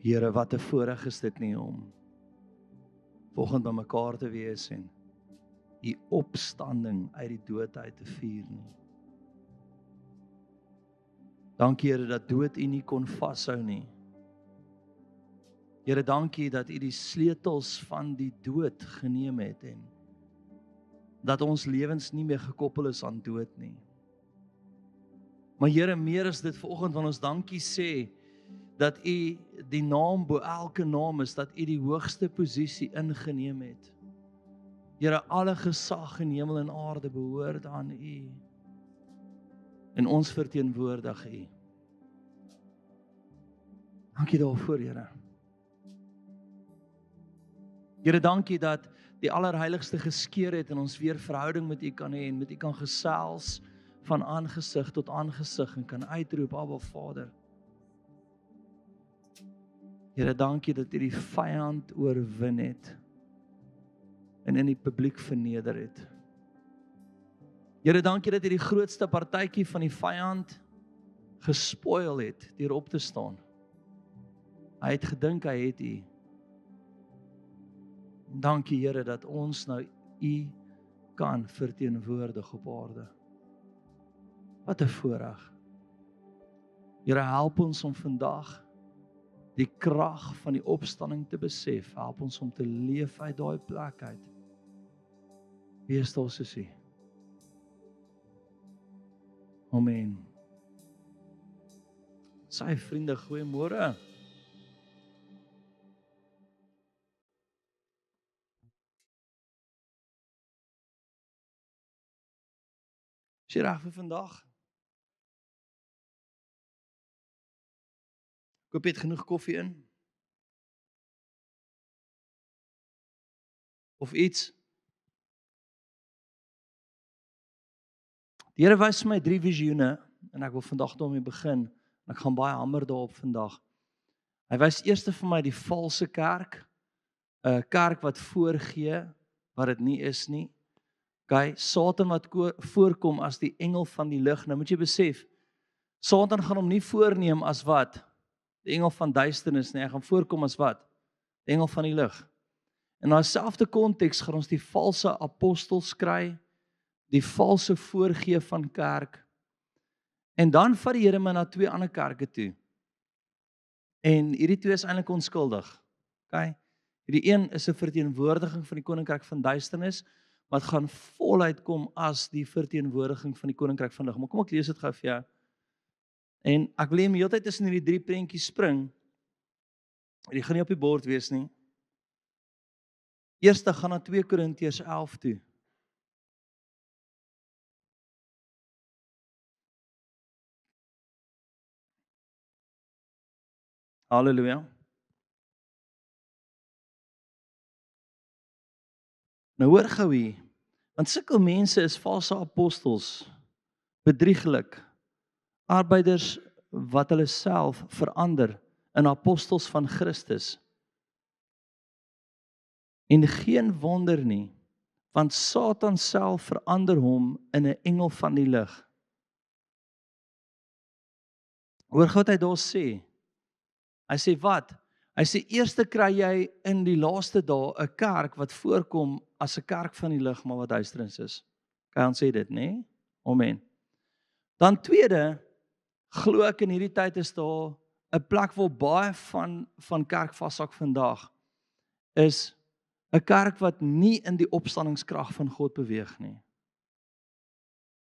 Here, wat 'n voorreg is dit nie om vanoggend by mekaar te wees en U opstanding uit die dood uit te vier nie. Dankie Here dat dood U nie kon vashou nie. Here, dankie dat U die sleutels van die dood geneem het en dat ons lewens nie meer gekoppel is aan dood nie. Maar Here, meer is dit vanoggend wanneer ons dankie sê dat U die naam bo elke naam is, dat U die hoogste posisie ingeneem het. Here, alle gesag in hemel en aarde behoort aan U. En ons verteenwoordig U. Dankie daarvoor, Here. Here, dankie dat die allerheiligste geskeur het en ons weer verhouding met U kan hê en met U kan gesels van aangesig tot aangesig en kan uitroep, Abba Vader. Here, dankie dat U die vyand oorwin het en in die publiek verneder het. Here, dankie dat U die grootste partytjie van die vyand gespoil het deur op te staan. Hy het gedink hy het U. Dankie Here dat ons nou U kan verteenwoordig op aarde. Wat 'n voorreg. Here, help ons om vandag die krag van die opstanding te besef. Help ons om te leef uit daai plek uit. Wees daar soos U. Amen. Sy vriende, goeiemôre. Is jy reg vir vandag? Ek hoop jy het genoeg koffie in. Of iets. Die Here wys my 3 visioene en ek wil vandag daarmee begin. Ek gaan baie hamer daarop vandag. Hy wys eers vir my die valse kerk, 'n kerk wat voorgee wat dit nie is nie. Okay, Satan wat voorkom as die engel van die lig. Nou moet jy besef, Satan gaan hom nie voorneem as wat? Die engel van duisternis nie, hy gaan voorkom as wat? Die engel van die lig. In daai selfde konteks gaan ons die valse apostels kry, die valse voorgee van kerk. En dan vat die Here my na 2 ander kerke toe. En hierdie 2 is eintlik onskuldig. Okay? Hierdie een is 'n verteenwoordiging van die koninkryk van duisternis, wat gaan voluit kom as die verteenwoordiging van die koninkryk van lig. Maar kom ek lees dit gou vir jou. En ek wil hê die hele tyd tussen hierdie 3 prentjies spring. Die gaan nie op die bord wees nie. Eerste gaan na 2 Korintiërs 11 toe. Halleluja. Nou hoor gou hier, want sulke mense is valse apostels, bedrieglik, arbeiders wat hulle self verander in apostels van Christus. En geen wonder nie, want Satan self verander hom in 'n engel van die lig. Hoor gou wat hy daar sê. Hy sê wat? Hy sê eerste kry jy in die laaste dae 'n kerk wat voorkom as 'n kerk van die lig, maar wat duisternis is. Kan ons sê dit, nê? Amen. Dan tweede, glo ek in hierdie tyd is daar 'n plek waar baie van kerk vashak vandag is 'n kerk wat nie in die opstandingskrag van God beweeg nie.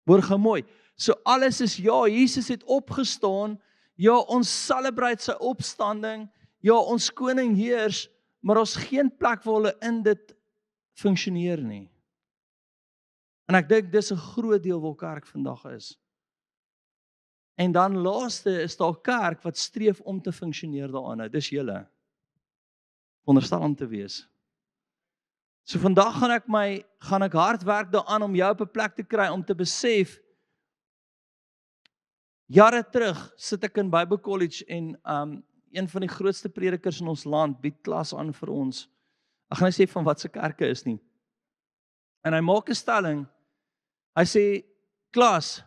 Hoor gou mooi. So alles is ja, Jesus het opgestaan. Ja, ons celebrate sy opstanding. Ja, ons koning heers, maar ons geen plek waar hulle in dit funksioneer nie. En ek dink dis 'n groot deel waar kerk vandag is. En dan laaste is daar kerk wat streef om te funksioneer daaraan. Dis julle. Veronderstel om te wees. So vandag gaan ek hard werk daaraan om jou op 'n plek te kry om te besef. Jare terug sit ek in Bible College en een van die grootste predikers in ons land bied klas aan vir ons. Ek gaan nie sê van wat se kerke is nie. En hy maak 'n stelling. Hy sê, klas,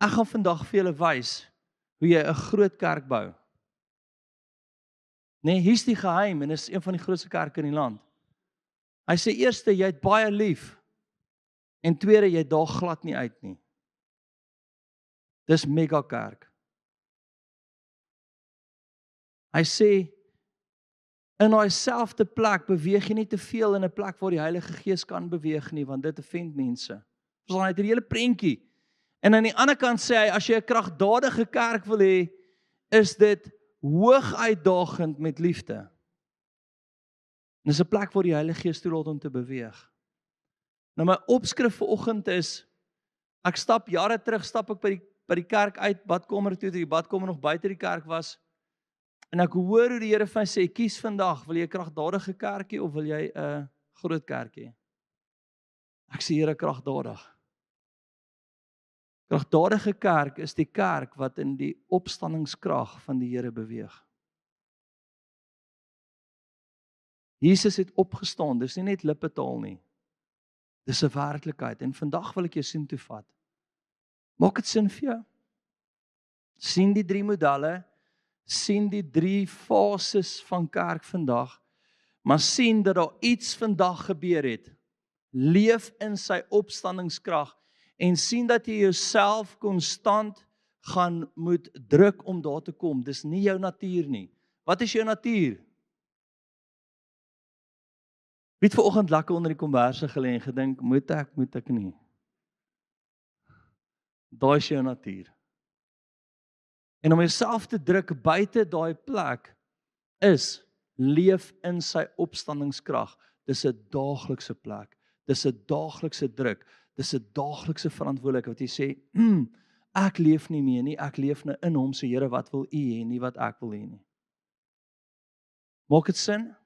ek gaan vandag vir julle wys hoe jy 'n groot kerk bou. Nee, hier's die geheim en is een van die grootste kerke in die land. Hy sê eerste, jy het baie lief. En tweede, jy daag glad nie uit nie. Dis mega kerk. Hy sê, in daai selfde plek beweeg jy nie te veel in 'n plek waar die Heilige Gees kan beweeg nie, want dit offend mense. So hy het 'n hele prentjie. En aan die ander kant sê hy, as jy 'n kragtadige kerk wil hê, is dit hoog uitdagend met liefde. En dis 'n plek waar die Heilige Gees toelaat om te beweeg. Nou my opskrif vir oggend is, ek stap jare terug, stap ek by die kerk uit, badkamer toe, die badkamer nog buite die kerk was, en ek hoor hoe die Here vir my sê, kies vandag, wil jy 'n kragtadige kerk hê, of wil jy 'n groot kerk hê? Ek sê, Here, kragtadig. Kragtadige kerk is die kerk wat in die opstandingskrag van die Here beweeg. Jesus het opgestaan, dis nie net lippetaal nie. Dis 'n werklikheid, en vandag wil ek jou soontoe vat. Maak dit sin vir jou? Sien die 3 modelle, sien die 3 fases van kerk vandag, maar sien dat daar iets vandag gebeur het. Leef in sy opstandingskrag, en sien dat jy jouself konstant gaan moet druk om daar te kom. Dis nie jou natuur nie. Wat is jou natuur? Wie het vanoggend lekker onder die komberse gelê en gedink, moet ek nie. Daai is jou natuur. En om jouself te druk buite daai plek is leef in sy opstandingskrag. Dis 'n daaglikse plek. Dis 'n daaglikse druk. Dis 'n daaglikse verantwoordelikheid wat jy sê, ek leef nie meer nie, ek leef nou in hom, so Here, wat wil U hê, nie wat ek wil hê nie. Maak dit sin?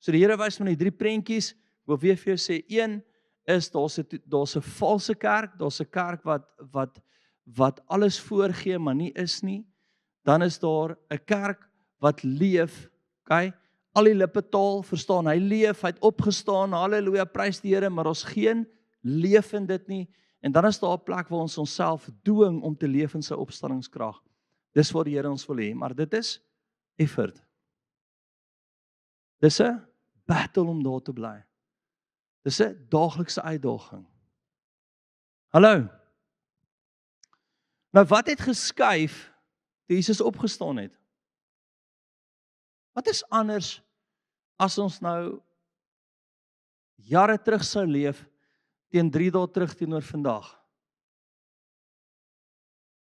So die Here wys met die 3 prentjies, ek wil weer vir jou sê, 1 is, daar's 'n valse kerk, daar's 'n kerk wat alles voorgee, maar nie is nie. Dan is daar 'n kerk wat leef, okay? Al die lippetaal, verstaan, hy leef, hy het opgestaan, halleluja, prys die Here, maar ons geen leef in dit nie. En dan is daar 'n plek waar ons onsself dwing om te leef in sy opstandingskrag. Dis wat die Here ons wil hê, maar dit is effort. Dis 'n battle om daar te bly. Dis 'n daaglikse uitdaging. Hallo. Nou wat het geskuif toe Jesus opgestaan het? Wat is anders as ons nou jare terug sou leef teen 3 dae terug teenoor vandag?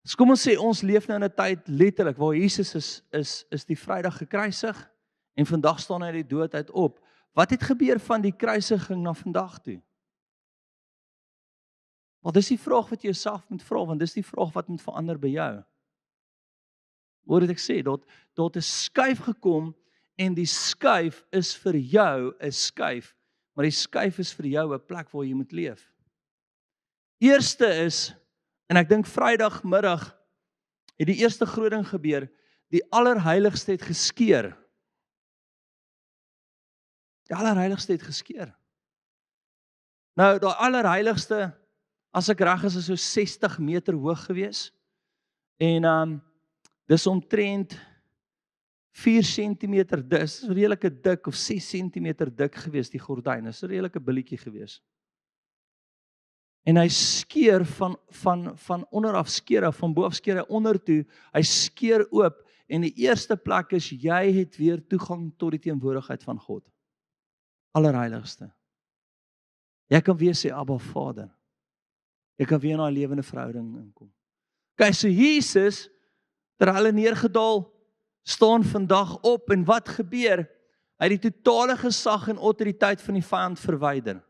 Dus kom ons sê, ons leef nou in 'n tyd letterlik waar Jesus is die Vrydag gekruisig en vandag staan hy uit die dood uit op. Wat het gebeur van die kruisiging na vandag toe? Want dis die vraag wat jy jouself moet vra, want dis die vraag wat moet verander by jou. Hoor wat ek sê, daar het 'n skuif gekom en die skuif is vir jou 'n skuif, maar die skuif is vir jou 'n plek waar jy moet leef. Eerste is, en ek dink Vrydagmiddag het die eerste groot ding gebeur, die allerheiligste het geskeur. Die allerheiligste het geskeur. Nou, die allerheiligste, as ek reg is so 60 meter hoog gewees. En dis omtrent 4 centimeter dik, dis redelike dik, of 6 centimeter dik gewees, die gordyn, is 'n redelike billetjie gewees. En hy skeur van onderaf skeur af, van bo af skeur hy onder toe, hy skeur oop, en die eerste plek is, jy het weer toegang tot die teenwoordigheid van God. Allerheiligste. Jy kan weer sê, Abba Vader. Jy kan weer in 'n lewende verhouding inkom. Kyk, so Jesus, terwyl hy neergedaal, staan vandag op, en wat gebeur? Hy het die totale gesag en autoriteit van die vyand verwyder.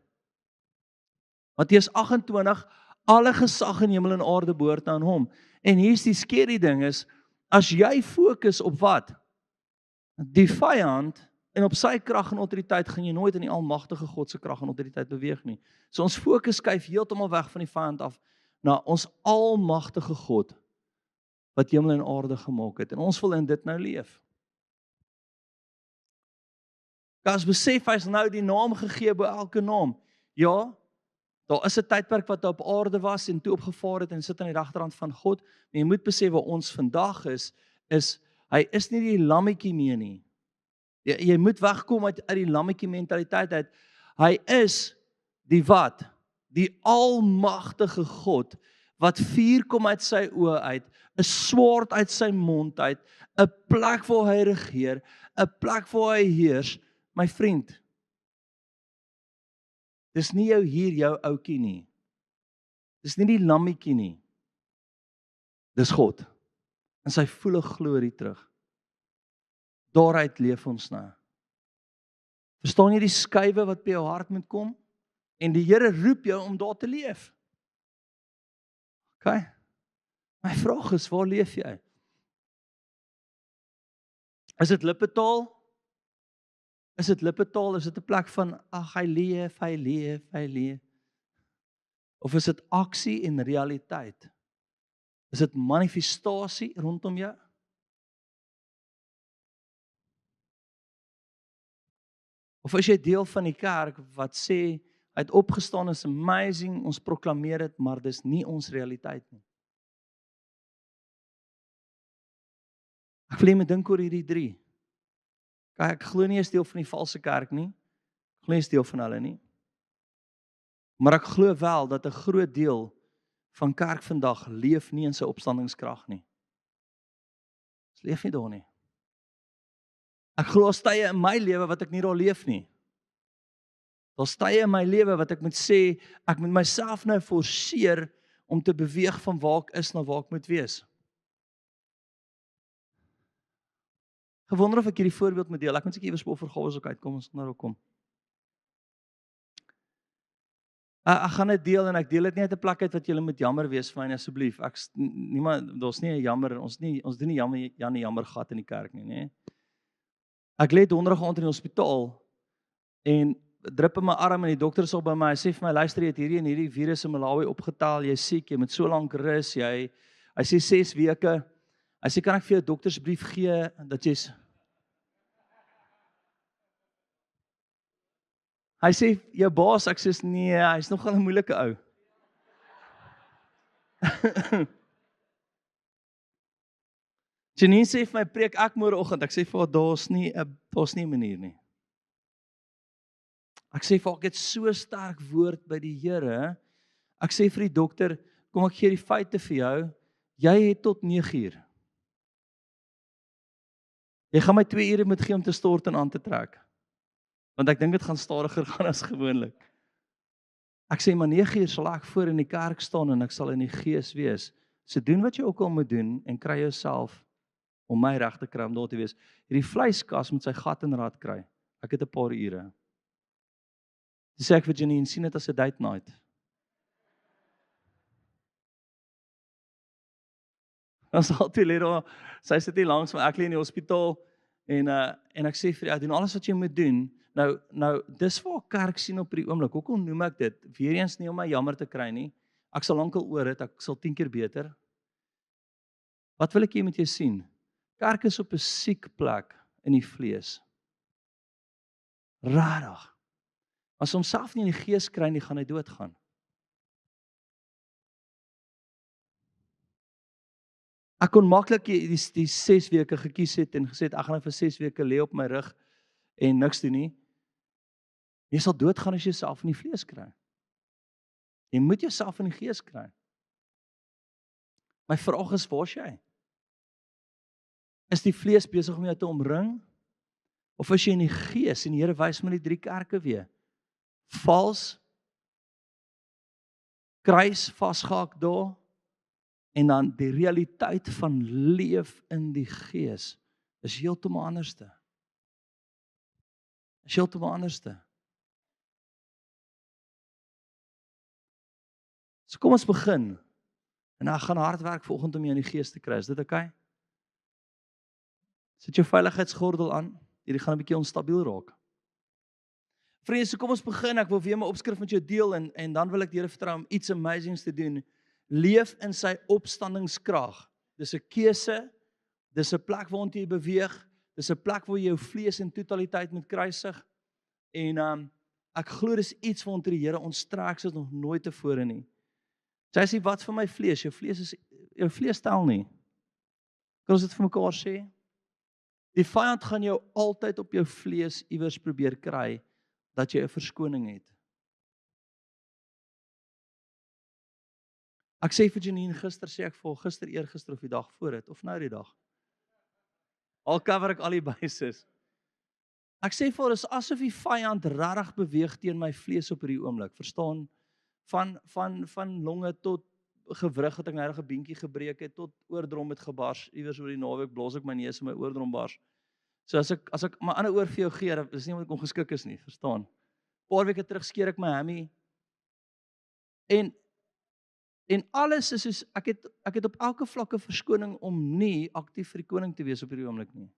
Matteus 28, alle gesag in hemel en aarde behoort aan hom. En hier's die scary ding is, as jy fokus op wat? Die vyand, en op sy krag en autoriteit, gaan jy nooit in die almagtige God se krag en autoriteit beweeg nie. So ons fokus skuif heeltemal weg van die vyand af, na ons almagtige God, wat hemel en aarde gemaak het, en ons wil in dit nou leef. As besef, hy is nou die naam gegee bo elke naam. Ja, daar is 'n tydperk wat op aarde was, en toe opgevaar het, en sit aan die regterhand van God, maar jy moet besef waar ons vandag is, hy is nie die lammetjie meer nie, Jy moet wegkom uit die lammetjie mentaliteit uit. Hy is die wat? Die almagtige God, wat vuur kom uit sy oë uit, 'n swaard uit sy mond uit, 'n plek waar hy regeer, 'n plek waar hy heers. My vriend, dis nie jou ouetjie nie. Dis nie die lammetjie nie. Dis God. En sy volle glorie terug. Daaruit leef ons nou. Verstaan jy die skuwe wat by jou hart moet kom? En die Here roep jou om daar te leef. OK? My vraag is, waar leef jy? Is dit lippetaal? Is dit lippetaal? Is dit 'n plek van, ag, hy leef? Of is dit aksie en realiteit? Is dit manifestasie rondom jou? Of is jy deel van die kerk wat sê, hy het opgestaan, is amazing, ons proklameer dit, maar dis nie ons realiteit nie. Ek wil jy moet dink oor hierdie 3. Kyk, ek glo nie is deel van die valse kerk nie. Ek glo nie is deel van hulle nie. Maar ek glo wel dat 'n groot deel van kerk vandag leef nie in sy opstandingskrag nie. Ons leef nie daar nie. Ek glo daar's tye in my lewe wat ek nie daar leef nie. Daar's tye in my lewe wat ek moet sê, ek moet myself nou forceer om te beweeg van waar ek is na waar ek moet wees. Gewonder of ek hierdie voorbeeld moet deel. Ek moet seker iewers op vergawes ook uitkom, ons nou kom. Ek gaan dit deel en ek deel dit nie uit 'n plek uit wat julle moet jammer wees vir my asseblief. Daar's nie 'n jammer, ons doen nie jammer gat in die kerk nie, nê. Ek lê donderdag aand in die hospitaal en drup in my arm en die dokter is op by my. Hy sê vir my, luister, jy het hierdie en hierdie virus in Malawi opgetel, jy is siek, jy moet so lank rus, hy sê 6 weke. Hy sê, kan ek vir jou 'n doktersbrief gee dat jy's Hy sê, jou baas, ek sê, nee, hy's nogal 'n moeilike ou. Janine sê vir my, preek ek môreoggend. Ek sê vir haar, daar's nie 'n manier nie. Ek sê vir haar, ek het so sterk woord by die Here. Ek sê vir die dokter, kom ek gee die feite vir jou. Jy het tot 9:00. Jy gaan my 2 ure moet gee om te stort en aan te trek. Want ek dink dit gaan stadiger gaan as gewoonlik. Ek sê, maar 9:00 sal ek voor in die kerk staan en ek sal in die gees wees. So doen wat jy ook al moet doen en kry jouself om my reg te kry om daar te wees. Hierdie vleiskas moet sy gat en rad kry. Ek het 'n paar ure. Dis sê ek vir Janine, sien dit as 'n date night. Ons altyd lê daar, sy sit hier langs my, ek lê in die hospitaal en ek sê vir haar, doen alles wat jy moet doen. Nou dis waar kerk sien op die oomblik. Hoekom noem ek dit? Weereens nie om my jammer te kry nie. Ek sal lankal oor dit, ek sal 10 keer beter. Wat wil ek hê moet jy sien? Kerk is op 'n siek plek in die vlees. Rarig. As homself nie in die gees kry nie, gaan hy doodgaan. Ek kon maklik die 6 weke gekies het en gesê het, ek gaan nou vir 6 weke lê op my rug en niks doen nie. Jy sal doodgaan as jy jouself in die vlees kry. Jy moet jouself in die gees kry. My vraag is, waar's jy? Is die vlees besig om jou te omring? Of is jy in die gees? En die Here wys my die 3 kerke weer. Vals, kruis vasgehak daar, en dan die realiteit van leef in die gees is heeltemal anderste. Is heeltemal anderste. So kom ons begin. En ek gaan hard werk vanoggend om jou in die gees te kry. Is dit oukei? Sit jou veiligheidsgordel aan. Hierdie gaan 'n bietjie onstabiel raak. Vriende, so kom ons begin. Ek wil weer my opskrif met jou deel en dan wil ek die Here vertrou om iets amazings te doen. Leef in sy opstandingskrag. Dis 'n keuse. Dis 'n plek waartoe jy beweeg. Dis 'n plek waar jy jou vlees in totaliteit moet kruisig. En ek glo dis iets waartoe die Here ons trek soos nog nooit tevore nie. Sy sê, wat vir my vlees? Jou vlees tel nie. Kan ons dit vir mekaar sê? Die vyand gaan jou altyd op jou vlees iewers probeer kry, dat jy 'n verskoning het. Ek sê vir Janine, gister eergister of die dag voor dit, of nou die dag. Al cover ek al die bases. Ek sê vir haar, is asof die vyand regtig beweeg teen my vlees op hierdie oomblik, verstaan? Van longe tot gewrig het ek nou 'n beentjie gebreek het, tot oordrom het gebars, iewers oor die naweek blos ek my neus en my oordrom bars. So as ek my ander oor vir jou gee, dis nie omdat ek ongeskik is nie, verstaan? Paar weke terug skeer ek my hammy. En alles is soos, ek het op elke vlak 'n verskoning om nie aktief vir die koning te wees op hierdie oomblik nie.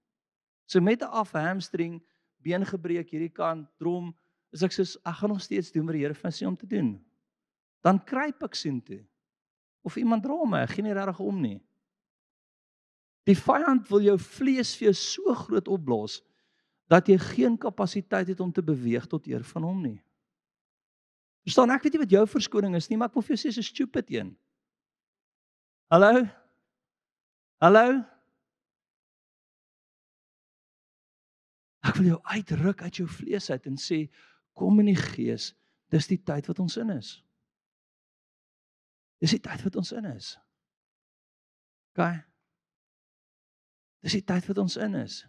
So met 'n af hamstring, been gebreek hierdie kant, drom, is ek soos, ek gaan nog steeds doen wat die Here vir my sê om te doen. Dan kruip ek soontoe. Of iemand dra my, ek gee nie regtig om nie. Die vyand wil jou vlees vir jou so groot opblaas, dat jy geen kapasiteit het om te beweeg tot eer van hom nie. Verstaan, ek weet nie wat jou verskoning is nie, maar ek wil vir jou sê, is 'n stupid een. Hallo? Hallo? Ek wil jou uitruk uit jou vlees uit en sê, kom in die gees, dis die tyd wat ons in is. Dis die tyd wat ons in is. OK? Dis die tyd wat ons in is.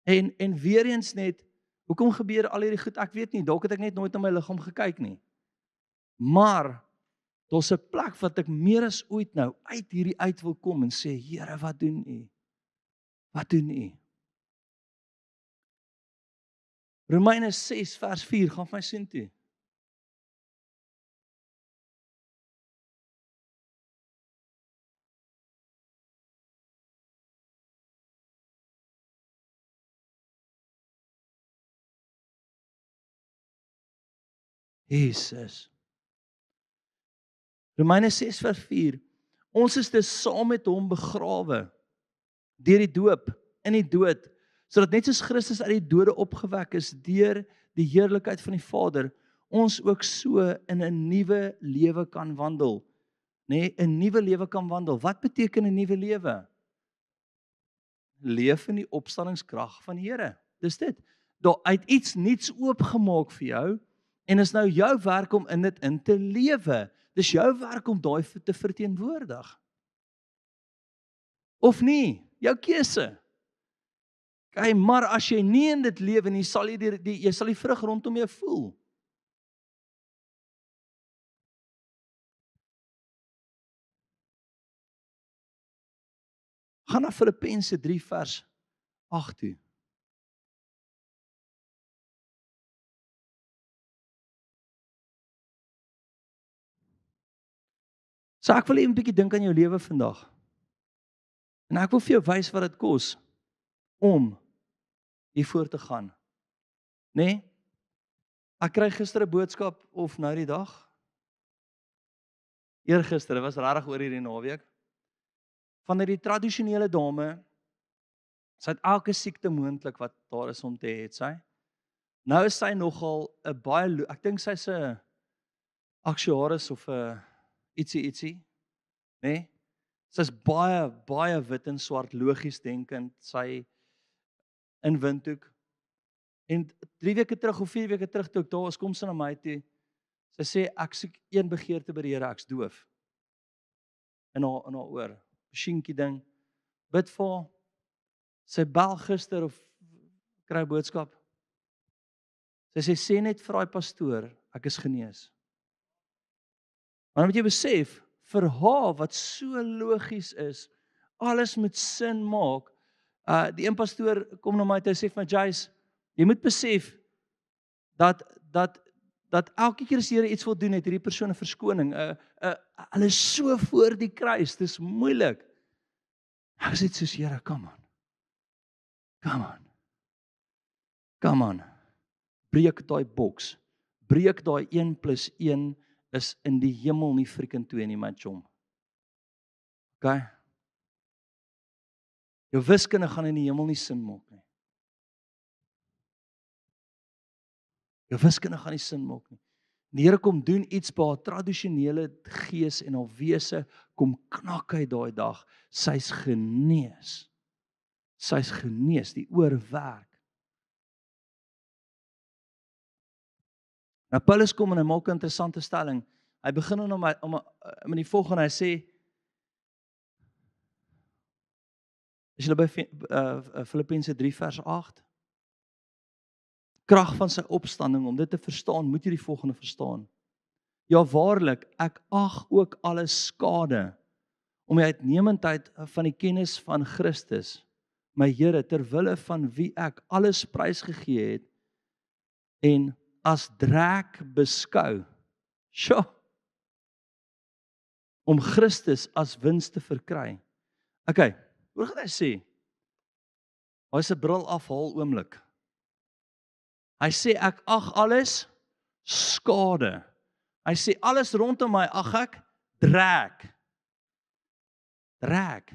En weer eens net, hoekom gebeur al hierdie goed? Ek weet nie, dalk het ek net nooit na my liggaam gekyk nie. Maar, daar's 'n plek wat ek meer as ooit nou uit hierdie uit wil kom en sê, Here, wat doen U? Wat doen U? Romeine 6 vers 4, gaan vir my sien toe. Jesus. Romeine 6 vers 4. Ons is dus saam met hom begrawe deur die doop in die dood, sodat net soos Christus uit die dode opgewek is deur die heerlikheid van die Vader, ons ook so in 'n nuwe lewe kan wandel. Nee, 'n nuwe lewe kan wandel. Wat beteken 'n nuwe lewe? Leef in die opstandingskrag van die Here. Dis dit. Daar uit iets nuuts oopgemaak vir jou, en is nou jou werk om in dit in te lewe. Dis jou werk om daai te verteenwoordig. Of nie, jou keuse. Okay, maar as jy nie in dit lewe nie, sal jy sal die vrug rondom jou voel. Gaan na Filippense 3 vers 8 toe. So ek wil net 'n bietjie dink aan jou lewe vandag. En ek wil vir jou wys wat dit kos om hier voor te gaan. Nee? Ek kry gister 'n boodskap of nou die dag. Eergister, dit was regtig oor hierdie naweek. Van die tradisionele dame, sy het elke siekte moontlik wat daar is om te hê, het sy. Nou is sy nogal 'n baie, ek dink sy's 'n aktuaris of 'n ietsie, né? Sy's baie wit en swart, logies denkend, sy in Windhoek. En 3 weke terug of 4 weke terug toe ek daar was, kom sy na my toe. Sy sê ek soek een begeerte by die Here, ek's doof. In haar oor, masjienkie ding. Bid vir haar. Sy bel gister of kry 'n boodskap. Sy sê net vir daai pastoor, ek is genees. Maar moet jy besef, vir haar wat so logies is, alles moet sin maak. Die een pastoor kom na my toe en sê vir my, Jace, jy moet besef dat elke keer as die Here iets wil doen, het hierdie persoon 'n verskoning. Hulle is so voor die kruis, dis moeilik. Ek sê soos, Here, come on. Breek daai boks. Breek daai 1 + 1 is in die hemel nie freaking 2 nie, my chom. OK? Jou wiskunde gaan in die hemel nie sin maak nie. Jou wiskunde gaan nie sin maak nie. Die Here kom doen iets by haar tradisionele gees en haar wese, kom knak hy daai dag. Sy's genees. Sy is genees, die oor werk. Nou Paulus kom en hy maak 'n interessante stelling. Hy begin dan met die volgende, hy sê, as jy by Filippense 3 vers 8, krag van sy opstanding, om dit te verstaan, moet jy die volgende verstaan. Ja waarlik, ek ag ook alles skade, om die uitnemendheid van die kennis van Christus, my Here, ter wille van wie ek alles prysgegee het, en as draak beskou, sjoe, om Christus as wins te verkry. Okay, hoe gaan hy sê? Hy se bril afhaal oomblik. Hy sê ek ag alles skade. Hy sê alles rondom my ag ek draak. Draak.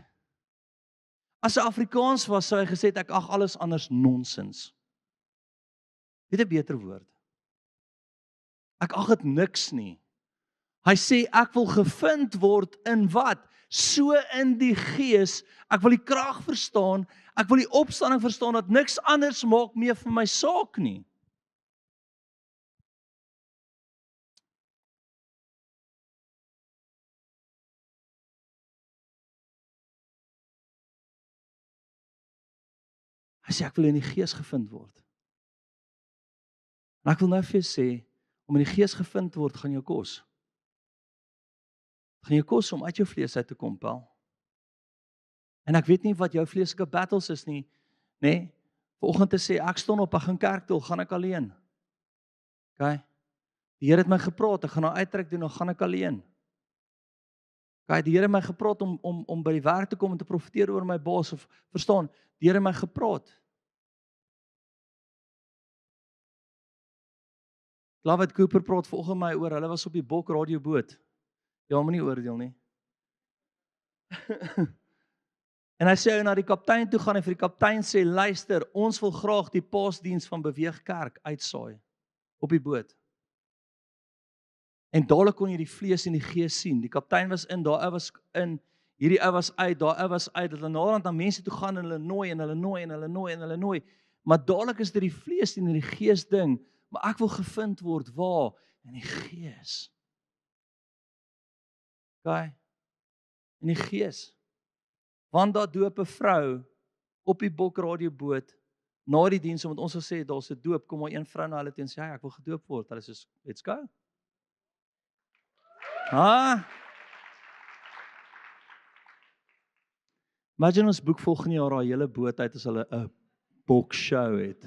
As hy Afrikaans was, sou hy gesê het ek ag alles anders nonsens. Weet 'n beter woord. Ek ag dit niks nie. Hy sê ek wil gevind word in wat? So in die gees. Ek wil die krag verstaan, ek wil die opstanding verstaan, dat niks anders maak meer vir my saak nie. Hy sê ek wil in die gees gevind word. En ek wil nou vir jou sê, om in die gees gevind word, gaan jou kos. Gaan jou kos om uit jou vlees uit te kom, Paul. En ek weet nie wat jou vleeslike battles is nie, nê? Vanoggend te sê, ek staan op, ek gaan kerk toe, gaan ek alleen. Okay? Die Here het my gepraat, ek gaan nou uittrek doen, dan gaan ek alleen. Okay, die Here het my gepraat om by die werk te kom en te profeteer oor my baas, of verstaan, die Here het my gepraat. David Cooper praat vanoggend my oor, hulle was op die Bok radioboot. Ja, moenie oordeel nie. En hy sê na die kaptein toe gaan en vir die kaptein sê, luister, ons wil graag die paasdiens van Beweeg Kerk uitsaai op die boot. En dadelik kon jy die vlees en die gees sien. Die kaptein was in, daar was in, hierdie ou was uit, daar ou was uit, dat hulle naderhand na mense toe gaan en hulle nooi en hulle nooi en hulle nooi en hulle nooi. Maar dadelik is dit die vlees en die gees ding, maar ek wil gevind word waar? In die gees. Okay? In die gees. Want daar doop 'n vrou op die Bok radioboot na die diens, omdat ons gesê het daar's 'n doop, kom maar een vrou na hulle toe en sê, ek wil gedoop word. Hulle sê, let's go. Imagine ons boek volgende jaar haar hele boot uit as hulle 'n bokshow het.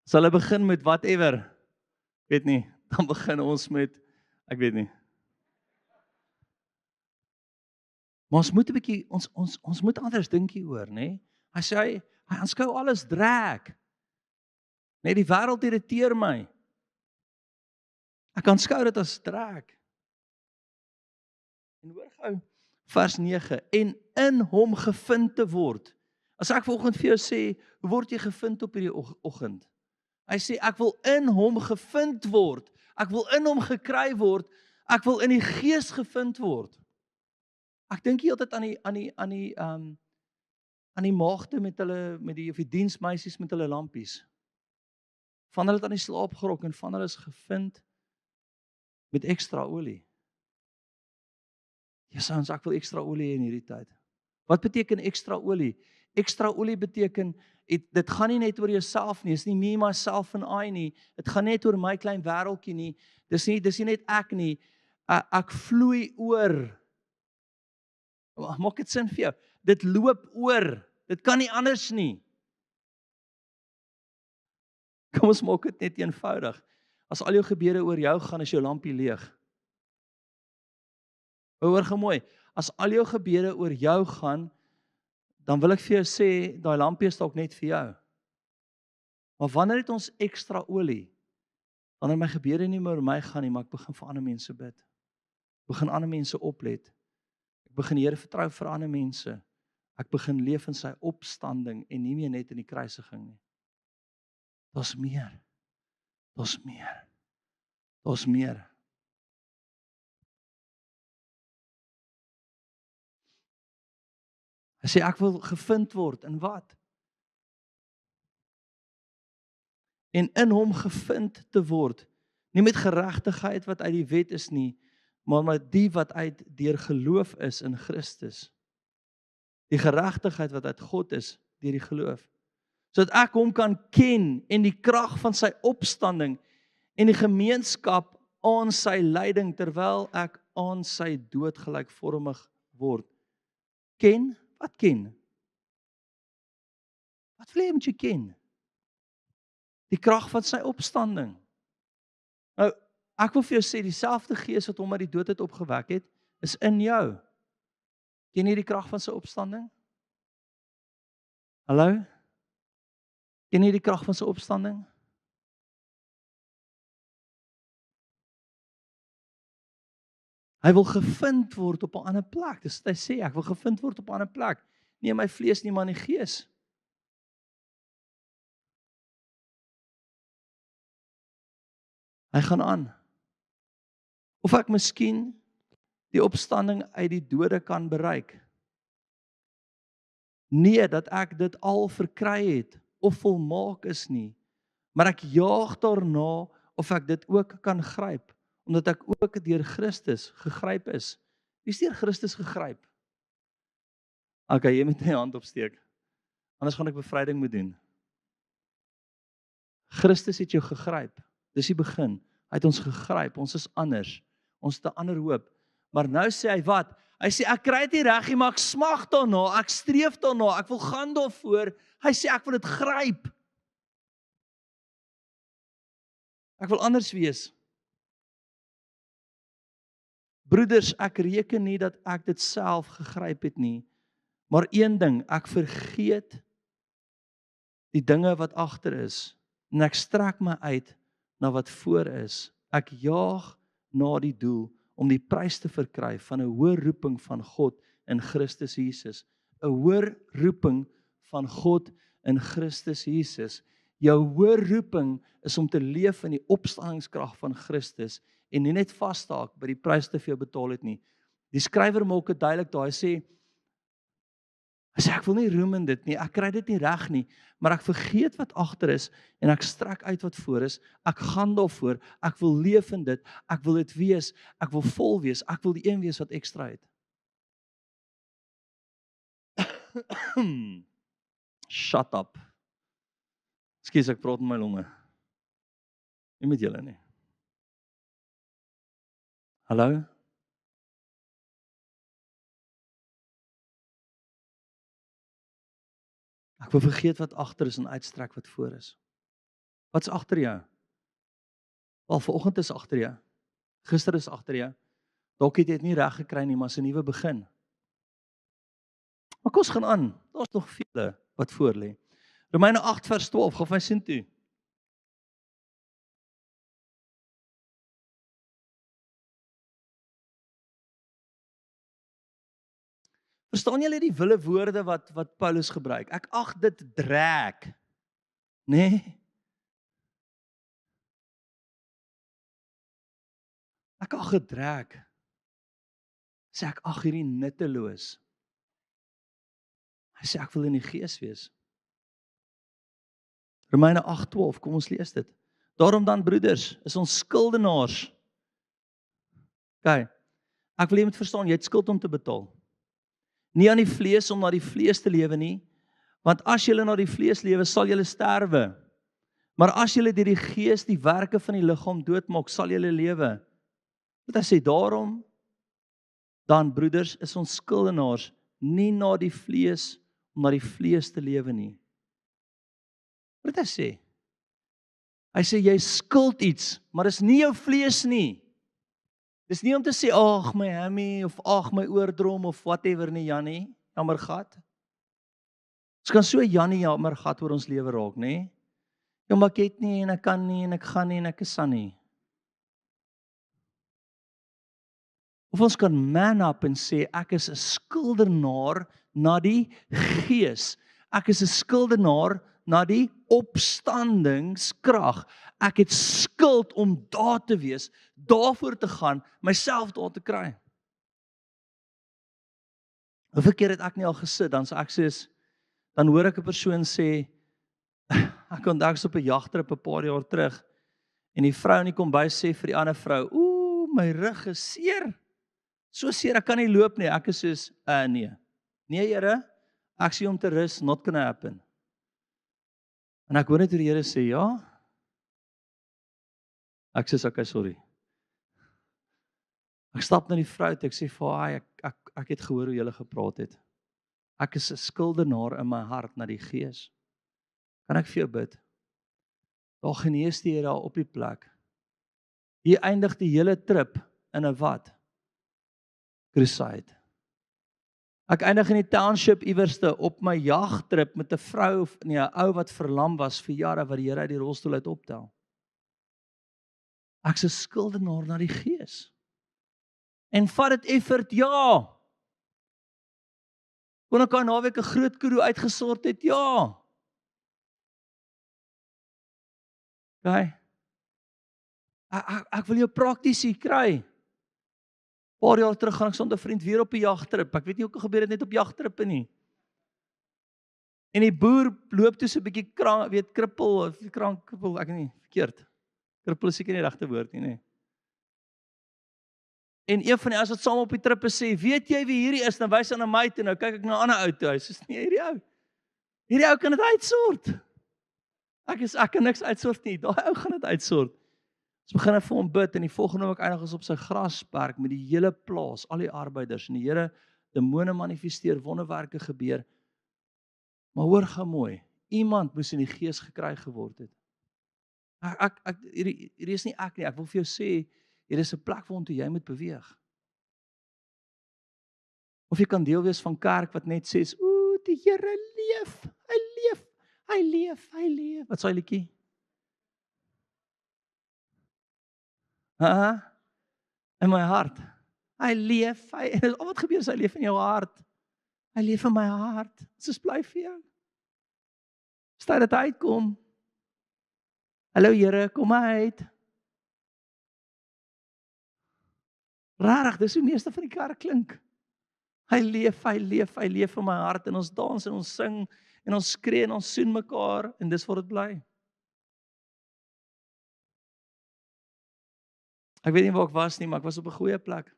As hulle begin met whatever, weet nie, dan begin ons met, ek weet nie. Maar ons moet 'n bietjie, ons moet anders dink hieroor, nê? Hy sê hy aanskou alles draak. Net die wêreld irriteer my. Ek aanskou dit as draak. En hoor gou vers 9, en in hom gevind te word. As ek vanoggend vir jou sê, hoe word jy gevind op hierdie oggend? Hy sê ek wil in hom gevind word. Ek wil in hom gekry word. Ek wil in die gees gevind word. Ek dink heeltyd aan die maagde met die diensmeisies met hulle lampies. Van hulle het aan die slaap gerok en van hulle is gevind met ekstra olie. Jesus, ek wil ekstra olie in hierdie tyd. Wat beteken ekstra olie? Ekstra olie beteken, dit gaan nie net oor jouself nie, is nie me, myself and I nie, dit gaan net oor my klein wêreltjie nie, dis nie net ek nie, ek vloei oor. Maak dit sin vir jou? Dit loop oor, dit kan nie anders nie. Kom ons maak dit net eenvoudig. As al jou gebede oor jou gaan, is jou lampie leeg. Hoor gou mooi, as al jou gebede oor jou gaan, dan wil ek vir jou sê, daai lampie is dalk net vir jou. Maar wanneer het ons ekstra olie? Wanneer my gebede nie meer oor my gaan nie, maar ek begin vir ander mense bid. Ek begin ander mense oplet. Ek begin die Here vertrou vir ander mense. Ek begin leef in sy opstanding en nie meer net in die kruisiging nie. Daar's meer. Daar's meer. Daar's meer. Hy sê ek wil gevind word in wat? En in hom gevind te word, nie met geregtigheid wat uit die wet is nie, maar met die wat uit deur geloof is in Christus. Die geregtigheid wat uit God is deur die geloof. Sodat ek hom kan ken en die krag van sy opstanding en die gemeenskap aan sy lyding terwyl ek aan sy dood gelykvormig word. Ken? Wat ken? Wat wil jy moet jy ken? Die krag van sy opstanding. Nou, ek wil vir jou sê, dieselfde Gees wat hom uit die dood het opgewek het, is in jou. Ken jy die krag van sy opstanding? Hallo? Ken jy die krag van sy opstanding? Hy wil gevind word op 'n ander plek. Dis wat hy sê, ek wil gevind word op 'n ander plek. Nie in my vlees nie, maar in die Gees. Hy gaan aan. Of ek miskien die opstanding uit die dode kan bereik. Nee, dat ek dit al verkry het of volmaak is nie, maar ek jaag daarna of ek dit ook kan gryp, omdat ek ook deur Christus gegryp is. Wie is deur Christus gegryp? Okay, jy moet jy hand opsteek. Anders gaan ek bevryding moet doen. Christus het jou gegryp. Dis die begin. Hy het ons gegryp. Ons is anders. Ons het 'n ander hoop. Maar nou sê hy wat? Hy sê ek kry dit nie reg nie, maar ek smag daarna, ek streef daarna, ek wil gaan daarvoor. Hy sê ek wil dit gryp. Ek wil anders wees. Broeders, ek reken nie dat ek dit self gegryp het nie, maar een ding, ek vergeet die dinge wat agter is en ek strek my uit na wat voor is. Ek jaag na die doel om die prys te verkry van 'n hoër roeping van God in Christus Jesus. 'n Hoër roeping van God in Christus Jesus. Jou hoër roeping is om te leef in die opstandingskrag van Christus en nie net vasstaak by die prys wat hy vir jou betaal het nie. Die skrywer maak dit duidelik daar, hy sê ek wil nie roem in dit nie, ek kry dit nie reg nie, maar ek vergeet wat agter is en ek strek uit wat voor is, ek gaan daarvoor, ek wil leef in dit, ek wil dit wees, ek wil vol wees, ek wil die een wees wat ekstra het. Shut up. Ekskuus, ek praat in my longe. Nie met julle nie. Hallo? Ek wil vergeet wat agter is en uitstrek wat voor is. Wat's agter jou? Al vanoggend is agter jou. Gister is agter jou. Dalk het jy dit nie reg gekry nie, maar 'n nuwe begin. Maar kom ons gaan aan. Daar's nog vele wat voor lê. Romeine 8 vers 12, gaan my sien toe. Verstaan julle die wille woorde wat Paulus gebruik? Ek ag dit drek. Nee. Ek ag dit drek. Sê ek ag hierdie nutteloos. Hy sê ek wil in die Gees wees. Romeine 8:12, kom ons lees dit. Daarom dan broeders, is ons skuldenaars. Okay. Ek wil jy moet verstaan, jy het skuld om te betaal. Nie aan die vlees om na die vlees te lewe nie, want as jy na die vlees lewe, sal jy sterwe. Maar as jy deur die Gees die werke van die liggaam doodmaak, sal jy lewe. Wat hy sê, daarom dan broeders, is ons skuldenaars nie na die vlees om na die vlees te lewe nie. Wat hy sê? Hy sê jy skuld iets, maar dis nie jou vlees nie. Dis nie om te sê, ag my hammy, of ag my oordrom, of whatever nie, Jannie, jammer gat. Ons kan so Jannie jammer gat oor ons lewe raak, nê? Ja, maar ek het nie, en ek kan nie, en ek gaan nie, en ek is aan nie. Of ons kan man up en sê, ek is 'n skuldenaar na die Gees. Ek is 'n skuldenaar na die opstandingskrag. Ek het skuld om daar te wees, daarvoor te gaan, myself daar te kry. Hoeveel keer het ek nie al gesit, dan hoor ek 'n persoon sê, ek onthou ek was op 'n jagtrip 'n paar jaar terug, en die vrou in die kombuis sê vir die ander vrou, "Ooh, my rug is seer. So seer, ek kan nie loop nie." Ek is soos, nee. Nee, Here, ek sê om te rus, not gonna happen. En ek hoor net hoe die Here sê, "Ja." Ek sê, "Okay, sorry." Ek stap na die vrou toe, ek sê vir haar, ek het gehoor hoe jy gepraat het. Ek is 'n skuldenaar in my hart na die Gees. Kan ek vir jou bid? Daar genees die Here daar op die plek. Hier eindig die hele trip in 'n wat? Crusade. Ek eindig in die township iewerste op my jagtrip met 'n vrou, nee, 'n ou wat verlam was vir jare, wat die Here uit die rolstoel uit optel. Ek's 'n skuldenaar na die Gees. En vat dit effort, ja. Kon ek daai naweek 'n groot kroeg uitgesort het? Ja. Okay. Ek wil jou prakties hier kry. Paar jaar terug gaan ek sonder 'n vriend weer op 'n jagtrip. Ek weet nie hoe gebeur dit net op jagtrippe nie. En die boer loop toe so 'n bietjie krippel of krippel, ek weet nie, verkeerd. Krippel is seker nie die regte woord nie, nê. En een van die ouens wat saam op die trip is sê, "Weet jy wie hierdie is?" Dan wys hy na my toe. Nou kyk ek na 'n ander ou toe. Hy sê, "Nee, hierdie ou. Hierdie ou kan dit uitsort." Ek kan niks uitsort nie. Daai ou gaan dit uitsort. Ons begin vir hom bid en die volgende oomblik eindig ons op sy grasperk met die hele plaas, al die arbeiders en die Here, demone manifesteer, wonderwerke gebeur. Maar hoor gou mooi, iemand moes in die Gees gekry geword het. Hierdie is nie ek nie. Ek wil vir jou sê, hier is 'n plek waartoe jy moet beweeg. Of jy kan deel wees van kerk wat net sê, "Ooh, die Here leef. Hy leef. Hy leef. Hy leef." Wat sê hy liedjie? In my hart. Hy leef. Al wat gebeur is hy leef in jou hart. Hy leef in my hart. Soos bly vir jou. Stel dit uitkom. Hallo Here, kom uit. Rarig, dis hoe meeste van die kerk klink. Hy leef, hy leef, hy leef in my hart en ons dans en ons sing en ons skree en ons soen mekaar en dis waar dit bly. Ek weet nie waar ek was nie, maar ek was op 'n goeie plek.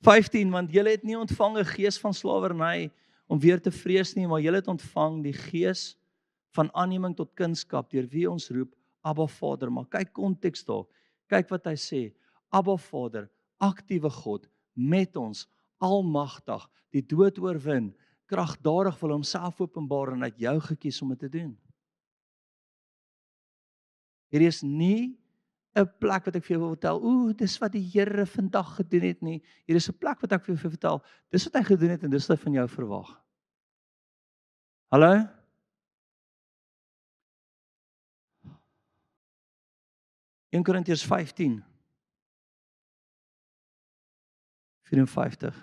15, want julle het nie ontvang 'n gees van slawerny om weer te vrees nie, maar julle het ontvang die gees van aanneming tot kindskap deur wie ons roep Abba Vader. Maar kyk konteks daar. Kyk wat hy sê. Abba Vader, aktiewe God met ons, almagtig, die dood oorwin, kragtadig wil homself openbaar en het jou gekies om dit te doen. Hier is nie 'n plek wat ek vir jou wil vertel, dis wat die Here vandag gedoen het nie. Hier is 'n plek wat ek vir jou vertel, dis wat hy gedoen het en dis wat hy van jou verwag. Hallo? 1 Korintiërs 15 54.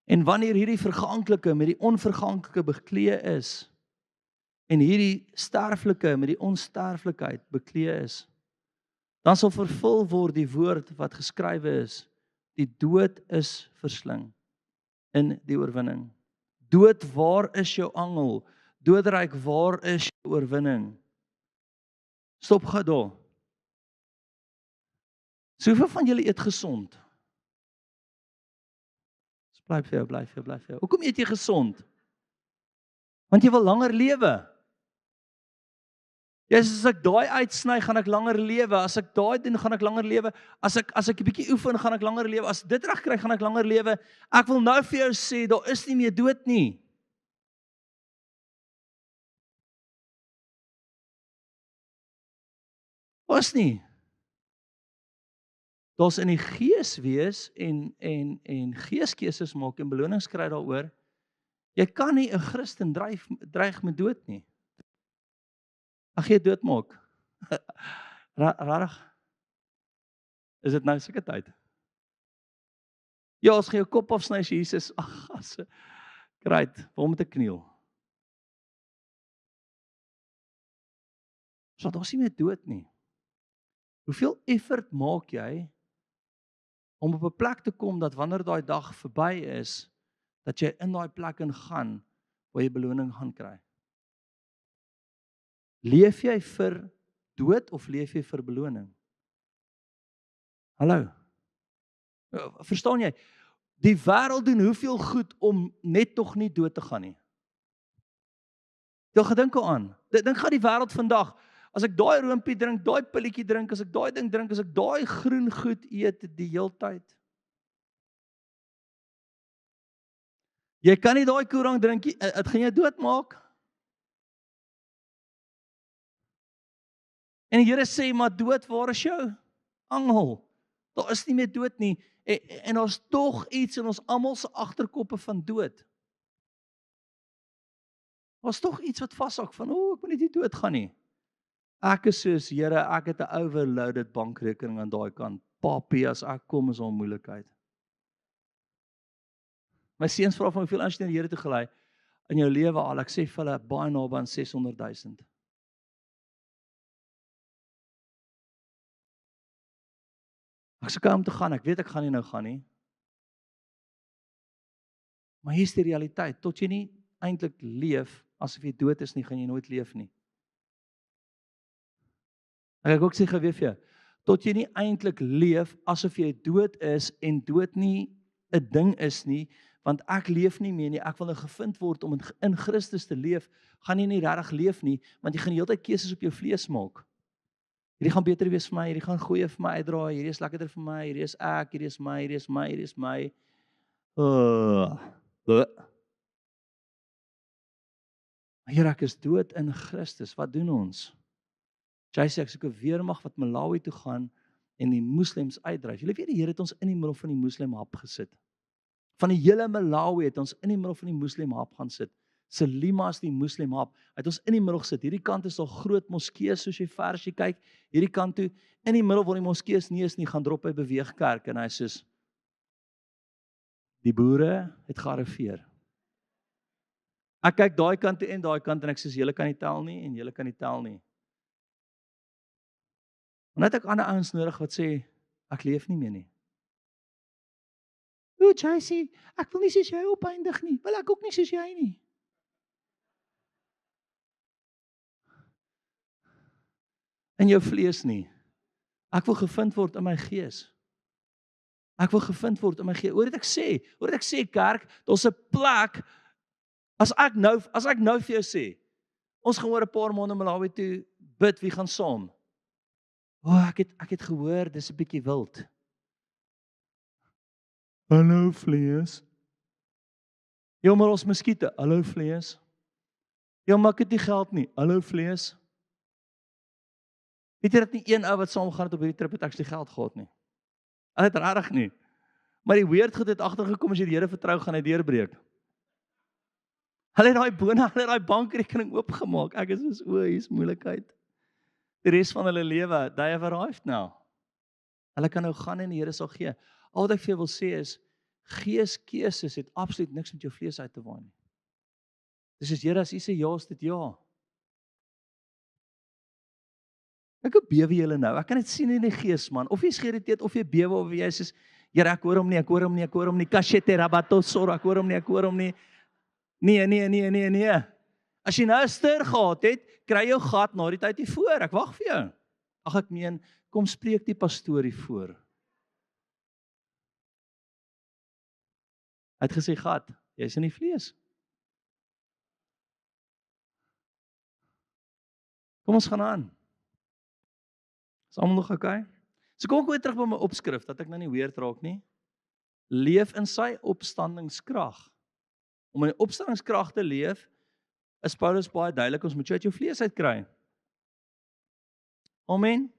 En wanneer hierdie verganklike met die onverganklike bekleë is en hierdie sterflike met die onsterflikheid bekleë is, dan sal vervul word die woord wat geskrywe is: die dood is versling in die oorwinning. Dood, waar is jou angel? Doodryk, waar is jou oorwinning? Stop gou daar. Soveel van julle eet gesond. Bly vir jou. Hoekom eet jy gesond? Want jy wil langer lewe. Ja, as ek daai uitsny, gaan ek langer lewe. As ek daai doen, gaan ek langer lewe. As ek 'n bietjie oefen, gaan ek langer lewe. As dit reg kry, gaan ek langer lewe. Ek wil nou vir jou sê, daar is nie meer dood nie. Was nie. Daar's in die gees wees en geeskeuses maak en belonings kry daaroor. Jy kan nie 'n Christen dreig met dood nie. Ag jy doodmaak. Rarig. Is dit nou sulke tyd? Ja, as jy jou kop afsny as Jesus, ag, great, vir hom te kniel. So daar's nie meer dood nie. Hoeveel effort maak jy om op 'n plek te kom dat wanneer daai dag verby is, dat jy in daai plek gaan waar jy beloning gaan kry. Leef jy vir dood of leef jy vir beloning? Hallo. Verstaan jy? Die wêreld doen hoeveel goed om net tog nie dood te gaan nie. Jy gedink aan. Dink gaan die wêreld vandag. As ek daai roompie drink, daai pilletjie drink, as ek daai ding drink, as ek daai groen goed eet die heeltyd. Jy kan nie daai koerang drink nie, dit gaan jou doodmaak. En die Here sê, maar dood, waar is jou angel? Daar is nie meer dood nie. En daar's tog iets in ons almal se agterkoppe van dood. Daar's tog iets wat vashak van, ek moet nie dood gaan nie. Ek is soos, Here, ek het 'n overloaded bankrekening aan daai kant. Papie, as ek kom is 'n moeilikheid. My seuns vra van hoeveel as jy na die Here toe gelei in jou lewe al, ek sê vir hulle baie naby aan 600,000. Ek sê om te gaan, ek weet ek gaan nie nou gaan nie. Maar hier's die realiteit, tot jy nie eintlik leef asof jy dood is nie, gaan jy nooit leef nie. Ek ook sê geweet vir jou, tot jy nie eintlik leef asof jy dood is en dood nie 'n ding is nie, want ek leef nie meer nie, ek wil nou gevind word om in Christus te leef, gaan jy nie regtig leef nie, want jy gaan die hele tyd keuses op jou vlees maak. Hierdie gaan beter wees vir my, hierdie gaan goeie vir my uitdraai, hierdie is lekkerder vir my, hierdie is ek, hierdie is my, hierdie is my, hierdie is my. Here, ek is dood in Christus, wat doen ons? Jy sê ek soek 'n weermag wat Malawi toe gaan en die moslems uitdryf. Julle weet die Here het ons in die middel van die moslemhap gesit. Van die hele Malawi het ons in die middel van die moslemhap gaan sit. Selima is die moslemhap. Hy het ons in die middel gesit. Hierdie kant is al groot moskeeë soos jy ver as jy kyk. Hierdie kant toe in die middel waar die moskeeë nie is nie, gaan drop hy beweegkerk en hy sê die boere het gearriveer. Ek kyk daai kant toe en daai kant en ek sê julle kan nie tel nie en julle kan nie tel nie. Maar net ek ander ouens nodig wat sê ek leef nie meer nie. JC, ek wil nie soos jy opeindig nie. Wil ek ook nie soos jy nie. In jou vlees nie. Ek wil gevind word in my gees. Ek wil gevind word in my gees. Hoor dit ek sê kerk, daar's 'n plek as ek nou vir jou sê, ons gaan oor 'n paar maande Malawi toe bid, wie gaan saam? Ek het gehoor dis 'n bietjie wild. Hallo vlees. Ja, maar ons muskiete. Hallo vlees. Ja, maar ek het nie geld nie. Hallo vlees. Weet jy dat nie een ou wat saam gaan het op hierdie trip het actually geld gehad nie. Hulle het regtig nie. Maar die weird goed het agtergekom as jy die Here vertrou gaan hy deurbreek. Hulle het daai hulle het daai bankrekening oopgemaak. Ek is soos hier's moeilikheid. Die res van hulle lewe, they have arrived now. Hulle kan nou gaan en die Here sal gee. Al wat ek vir jou wil sê is, geeskeuses het absoluut niks met jou vlees uit te waai nie. Dis as Here, as U sê ja, is dit ja. Ek bewe julle nou, ek kan dit sien in die gees man, of jy is geïrriteerd, of jy bewe, of jy sê, Here, ek hoor hom nie, kashete rabato sor, ek hoor hom nie, nee. As jy nou 'n stir gehad het, kry jou gat na die tyd hier voor, ek wag vir jou. Ag ek meen, kom spreek die pastoor hier voor. Hy het gesê, gat, jy is in die vlees. Kom ons gaan aan. Is almal nog okay? So kom ek weer terug by my opskrif, dat ek nou nie weird raak nie. Leef in sy opstandingskrag. Om in die opstandingskrag te leef, is Paulus baie duidelik, ons moet jou uit jou vlees uitkry. Amen.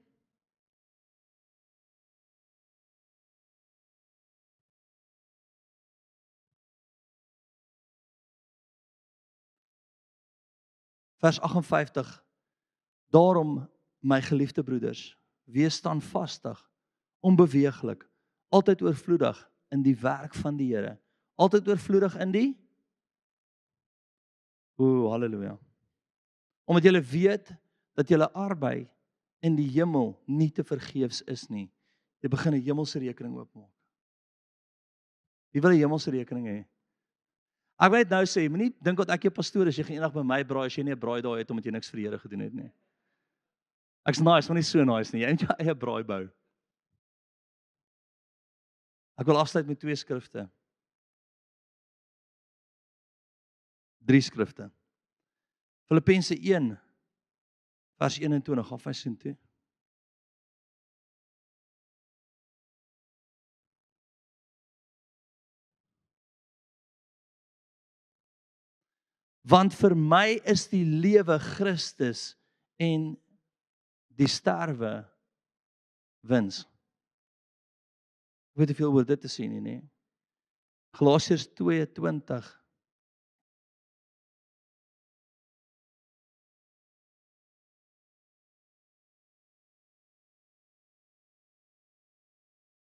Vers 58. Daarom, my geliefde broeders, wees standvastig, onbeweeglik, altyd oorvloedig in die werk van die Here. Altyd oorvloedig in die halleluja. Omdat julle weet dat julle arbei in die hemel nie te vergeefs is nie. Jy begin 'n hemelse rekening oopmaak. Wie wil die hemelse rekening hê? Ek wil net nou sê, moenie dink dat ek jou pastoor is, jy gaan eendag by my braai as jy nie 'n braai daai het omdat jy niks vir die Here gedoen het nie. Ek's nice, maar nie so nice nie. Jy moet jou eie braai bou. Ek wil afsluit met 2 skrifte. 3 skrifte. Filippense 1 vers 21, gaan vir sien toe. Want vir my is die lewe Christus en die sterwe wins. Ek weet nie veel oor dit te sê nie, nê. Galasiërs 2:20.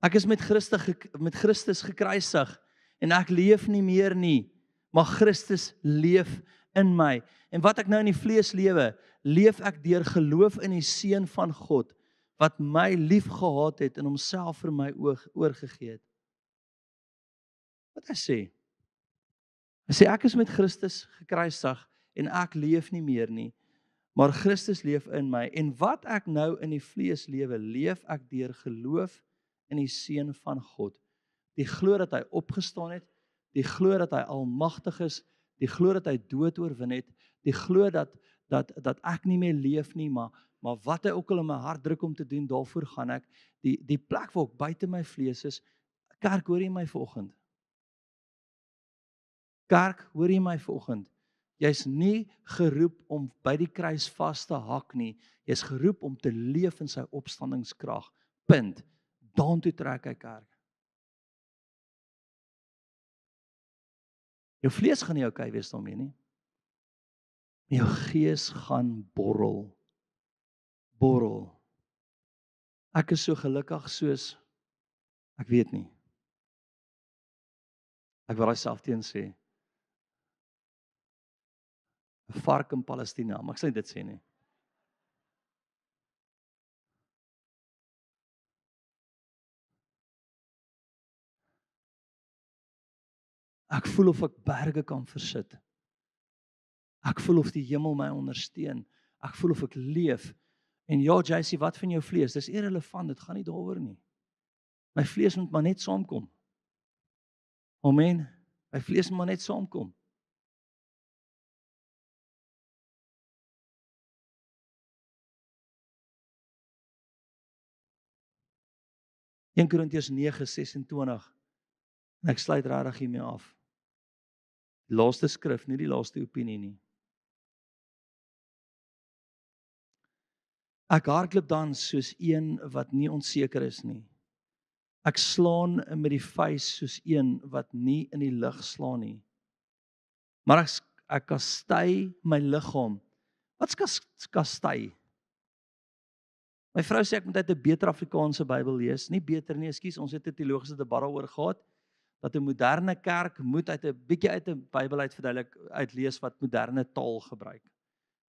Ek is met Christus gekruisig en ek leef nie meer nie, maar Christus leef in my. En wat ek nou in die vlees lewe, leef ek deur geloof in die Seun van God wat my liefgehad het en homself vir my oorgegee het. Wat hy sê? Hy sê ek is met Christus gekruisig en ek leef nie meer nie, maar Christus leef in my. En wat ek nou in die vlees lewe, leef ek deur geloof in die Seun van God. Die glo dat hy opgestaan het, die glo dat hy almagtig is, die glo dat hy dood oorwin het, die glo dat ek nie meer leef nie, maar wat hy ook al in my hart druk om te doen, daarvoor gaan ek. Die plek waar ek buite my vlees is, kerk, hoor jy my vanoggend? Kerk, hoor jy my vanoggend? Jy's nie geroep om by die kruis vas te hak nie, jy's geroep om te leef in sy opstandingskrag. Punt. Daartoe trek hy kerk. Jou vlees gaan nie okay wees daarmee nie. Jou gees gaan borrel. Borrel. Ek is so gelukkig soos, ek weet nie. Ek wil myself teen sê. 'n Vark in Palestina, maar ek sê dit sê nie. Ek voel of ek berge kan versit. Ek voel of die hemel my ondersteun. Ek voel of ek leef. En ja, JC, wat van jou vlees? Dis irrelevant, dit gaan nie daaroor nie. My vlees moet maar net saamkom. Amen. My vlees moet maar net saamkom. In Korintiërs 9:26. En ek sluit regtig hiermee af. Die laaste skrif, nie die laaste opinie nie. Ek hardloop dan soos een wat nie onseker is nie. Ek slaan met die vuis soos een wat nie in die lug slaan nie. Maar ek kastei my liggaam. Wat's kastei? My vrou sê ek moet uit 'n beter Afrikaanse Bybel lees. Nie beter nie, ekskuus, ons het 'n teologiese debat daaroor gehad dat 'n moderne kerk moet uit 'n bietjie uit 'n Bybel uitlees wat moderne taal gebruik.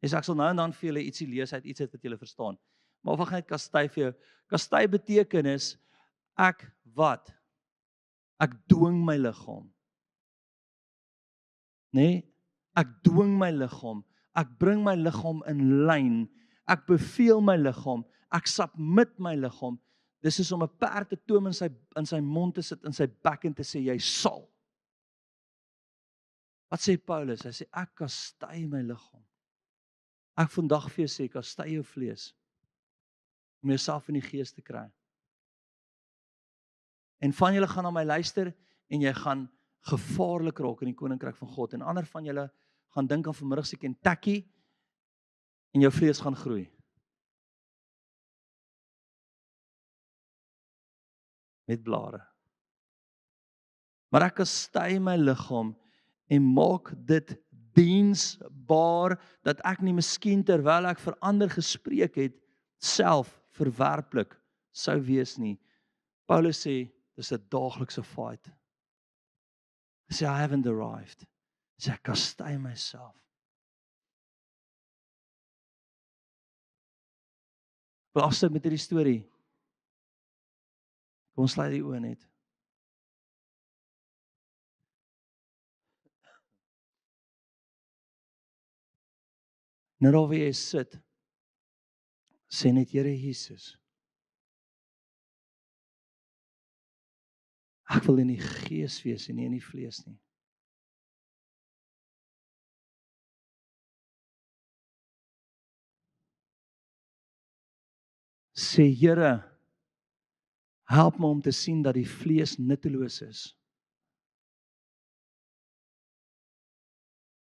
Ek sal nou en dan vir julle ietsie lees uit iets wat julle verstaan. Maar of ek net kastei vir jou. Kastei beteken is ek wat? Ek dwing my liggaam. Nee, ek dwing my liggaam. Ek bring my liggaam in lyn. Ek beveel my liggaam. Ek submit my liggaam. Dis is om 'n perd te toom in sy mond te sit, in sy bek en te sê jy sal. Wat sê Paulus? Hy sê ek kastei my liggaam. Ek vandag vir jou sê kastei jou vlees om jouself in die gees te kry. En van julle gaan na my luister en jy gaan gevaarlik raak in die koninkryk van God en ander van julle gaan dink aan vanmiddag se Kentucky en jou vlees gaan groei. Met blare. Maar ek kastei my liggaam en maak dit diensbaar dat ek nie miskien terwyl ek vir ander gespreek het self verwerplik sou wees nie. Paulus sê dis 'n daaglikse fight. Hy sê I haven't arrived. Hy sê ek kastei myself. Ek wil afsluit met hierdie storie. Kom ons sluit die oë net. Nou daar waar jy sit, sê net Here Jesus, ek wil in die gees wees en nie in die vlees nie. Sê Here, help my om te sien dat die vlees nutteloos is.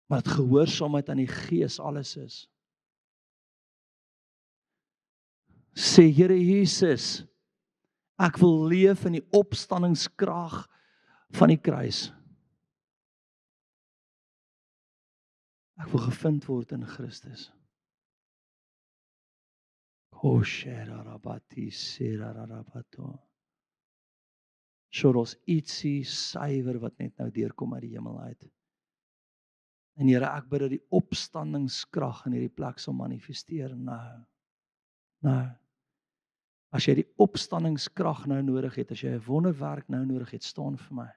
Maar dat gehoorsaamheid aan die gees alles is. Sê Here Jesus, ek wil leef in die opstandingskrag van die kruis. Ek wil gevind word in Christus. Soos ietsie suiwer wat net nou deurkom uit die hemel uit. En Here, ek bid dat die opstandingskrag in hierdie plek sal manifesteer nou. As jy die opstandingskrag nou nodig het, as jy 'n wonderwerk nou nodig het, staan vir my.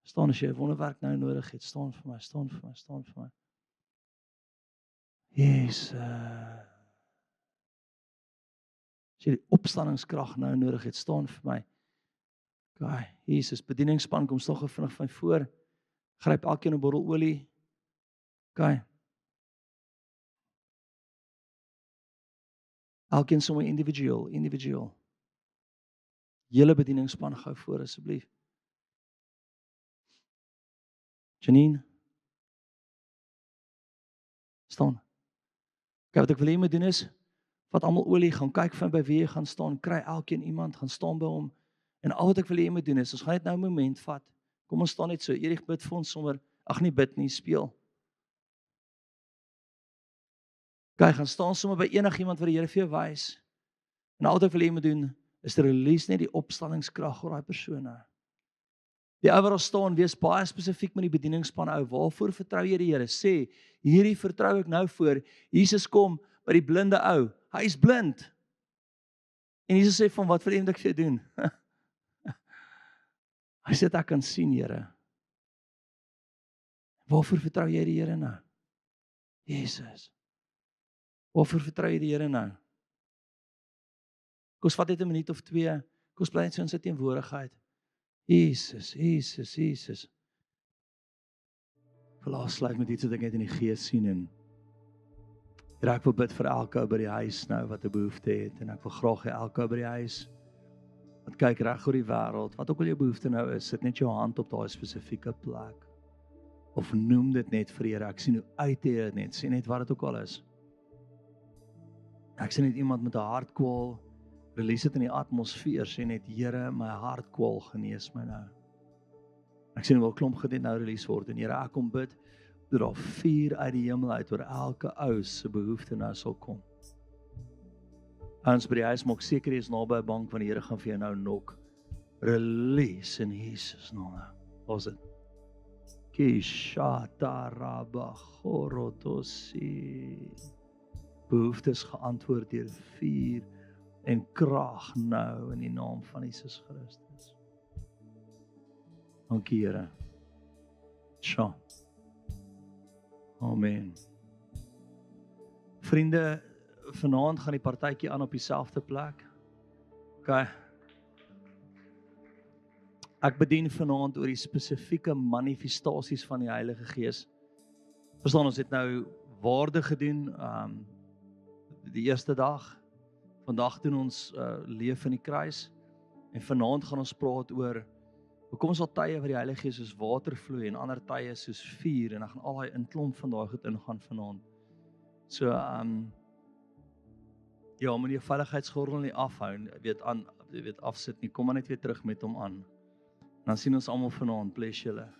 Staan as jy 'n wonderwerk nou nodig het, staan vir my, staan vir my, staan vir my. Jesus. As jy die opstandingskrag nou nodig het, staan vir my. Okay, Jesus, bedieningsspan, kom staan gou vinnig van voor. Gryp elkeen 'n bottel olie. Okay. Elkeen sommer individueel. Julle bedieningsspan gou voor asseblief. Janine. Staan. Okay, wat ek wil hê jy moet doen is, vat almal olie, gaan kyk van by wie jy gaan staan, kry elkeen iemand, gaan staan by hom. En al wat ek wil hê jy moet doen is, ons gaan net nou 'n moment vat. Kom ons staan net so, Erik bid vir ons sommer, ag nie bid nie, speel. Okay, gaan staan sommer by enigiemand wat die Here vir jou wys. En al wat ek wil hê jy moet doen, is te release net die opstandingskrag oor daai persone. Die ou wat daar staan, wees baie spesifiek met die bedieningsspan ou. Waarvoor vertrou jy die Here? Sê, hierdie vertrou ek nou voor. Jesus kom by die blinde ou. Hy is blind. En Jesus sê van wat wil jy moet ek vir jou doen? Hy sê ek kan sien, Here. Waarvoor vertrou jy die Here nou? Jesus. Waarvoor vertrou jy die Here nou? Kom ons vat net 'n minuut of 2. Kom ons bly net so in sy teenwoordigheid. Jesus. Verlaas sluit met iets wat ek net in die gees sien en Here, ek wil bid vir elke ou by die huis nou wat 'n behoefte het en ek wil graag hê elke ou by die huis wat kyk reg oor die wêreld, wat ook al jou behoefte nou is, sit net jou hand op daai spesifieke plek. Of noem dit net vir Here. Ek sien hoe uit jy dit net, sê net wat dit ook al is. Ek sien net iemand met 'n hartkwal, release dit in die atmosfeer, sê net Here, my hartkwal genees my nou. Ek sien wel 'n klomp goed net nou release word en Here, ek kom bid dat daar vuur uit die hemel uit oor elke ou se behoefte nou sal kom. Ons by die huis maak seker jy is naby 'n bank van die Here gaan vir jou nou nok. Release in Jesus naam. Wat is dit? Kishatarabachorotosi. Behoeftes geantwoord deur vuur en krag nou in die naam van Jesus Christus. Dankie Here. Sjoe. Amen. Vriende, vanaand gaan die partytjie aan op dieselfde plek. Okay. Ek bedien vanaand oor die spesifieke manifestasies van die Heilige Gees. Verstaan, ons het nou waarde gedoen die eerste dag. Vandag doen ons leef in die kruis en vanaand gaan ons praat oor hoekom is daar tye waar die Heilige Gees soos water vloei en ander tye soos vuur en dan gaan al daai inklomp van daai goed ingaan vanaand. So ja, moet jy veiligheidsgordel nie afhou, weet afsit nie, kom maar net weer terug met hom aan. Dan sien ons almal vanaand, bless julle.